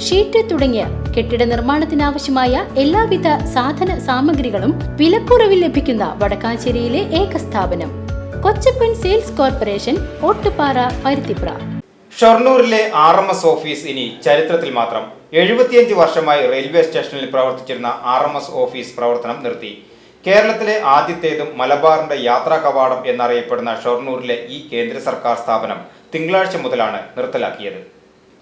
Sheet തുടങ്ങിയ കെട്ടിട നിർമ്മാണത്തിനാവശ്യമായ എല്ലാവിധ സാധന സാമഗ്രികളും വിലക്കുറവിൽ ലഭിക്കുന്ന വടക്കാഞ്ചേരിയിലെ ഏക സ്ഥാപനം കൊച്ചപ്പൻ സെയിൽസ് കോർപ്പറേഷൻ, ഓട്ടുപാറ, പരുത്തിപ്ര. ഷൊർണൂരിലെ RMS ഓഫീസ് ഇനി ചരിത്രത്തിൽ മാത്രം. 75 വർഷമായി റെയിൽവേ സ്റ്റേഷനിൽ പ്രവർത്തിച്ചിരുന്ന RMS ഓഫീസ് പ്രവർത്തനം നിർത്തി. കേരളത്തിലെ ആദ്യത്തേതും മലബാറിന്റെ യാത്രാ കവാടം എന്നറിയപ്പെടുന്ന ഷൊർണൂരിലെ ഈ കേന്ദ്ര സർക്കാർ സ്ഥാപനം തിങ്കളാഴ്ച മുതലാണ് നിർത്തലാക്കിയത്.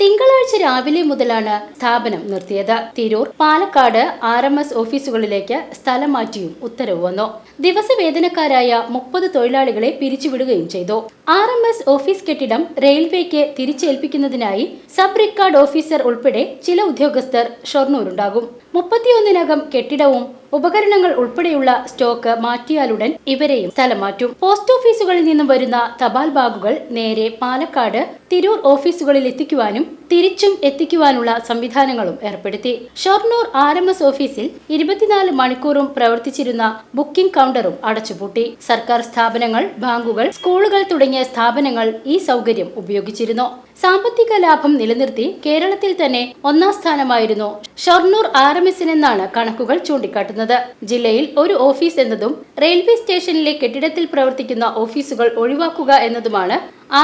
തിങ്കളാഴ്ച രാവിലെ മുതലാണ് സ്ഥാപനം നിർത്തിയത്. തിരൂർ, പാലക്കാട് RMS ഓഫീസുകളിലേക്ക് സ്ഥലം മാറ്റിയും ഉത്തരവ് വന്നു. ദിവസവേതനക്കാരായ 30 തൊഴിലാളികളെ പിരിച്ചുവിടുകയും ചെയ്തു. RMS ഓഫീസ് കെട്ടിടം റെയിൽവേക്ക് തിരിച്ചേൽപ്പിക്കുന്നതിനായി സബ് റിക്കാർഡ് ഓഫീസർ ഉൾപ്പെടെ ചില ഉദ്യോഗസ്ഥർ ഷൊർണൂരുണ്ടാകും. 31-നകം കെട്ടിടവും ഉപകരണങ്ങൾ ഉൾപ്പെടെയുള്ള സ്റ്റോക്ക് മാറ്റിയാലുടൻ ഇവരെയും സ്ഥലം മാറ്റും. പോസ്റ്റ് ഓഫീസുകളിൽ നിന്നും വരുന്ന തപാൽ ബാഗുകൾ നേരെ പാലക്കാട്, തിരൂർ ഓഫീസുകളിൽ എത്തിക്കുവാനും തിരിച്ചും എത്തിക്കുവാനുള്ള സംവിധാനങ്ങളും ഏർപ്പെടുത്തി. ഷൊർണൂർ RMS ഓഫീസിൽ 24 മണിക്കൂറും പ്രവർത്തിച്ചിരുന്ന ബുക്കിംഗ് കൗണ്ടറും അടച്ചുപൂട്ടി. സർക്കാർ സ്ഥാപനങ്ങൾ, ബാങ്കുകൾ, സ്കൂളുകൾ തുടങ്ങിയ സ്ഥാപനങ്ങൾ ഈ സൗകര്യം ഉപയോഗിച്ചിരുന്നു. സാമ്പത്തിക ലാഭം നിലനിർത്തി കേരളത്തിൽ തന്നെ 1ാം സ്ഥാനമായിരുന്നു ഷൊർണൂർ RMSനെന്നാണ് കണക്കുകൾ ചൂണ്ടിക്കാട്ടുന്നത്. ജില്ലയിൽ ഒരു ഓഫീസ് എന്നതും റെയിൽവേ സ്റ്റേഷനിലെ കെട്ടിടത്തിൽ പ്രവർത്തിക്കുന്ന ഓഫീസുകൾ ഒഴിവാക്കുക എന്നതുമാണ്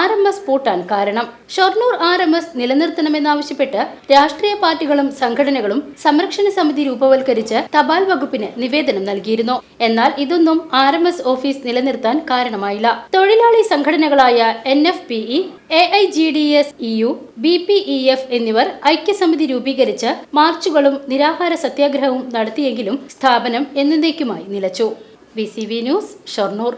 RMS പൂട്ടാൻ കാരണം. ഷൊർണൂർ RMS നിലനിർത്തണമെന്നാവശ്യപ്പെട്ട് രാഷ്ട്രീയ പാർട്ടികളും സംഘടനകളും സംരക്ഷണ സമിതി രൂപവൽക്കരിച്ച് തപാൽ വകുപ്പിന് നിവേദനം നൽകിയിരുന്നു. എന്നാൽ ഇതൊന്നും RMS ഓഫീസ് നിലനിർത്താൻ കാരണമായില്ല. തൊഴിലാളി സംഘടനകളായ NFPE, AIGDS-EU, BPEF എന്നിവർ ഐക്യസമിതി രൂപീകരിച്ച് മാർച്ചുകളും നിരാഹാര സത്യാഗ്രഹവും നടത്തിയെങ്കിലും സ്ഥാപനം എന്നേക്കുമായി നിലച്ചു. VCV news, Shoranur.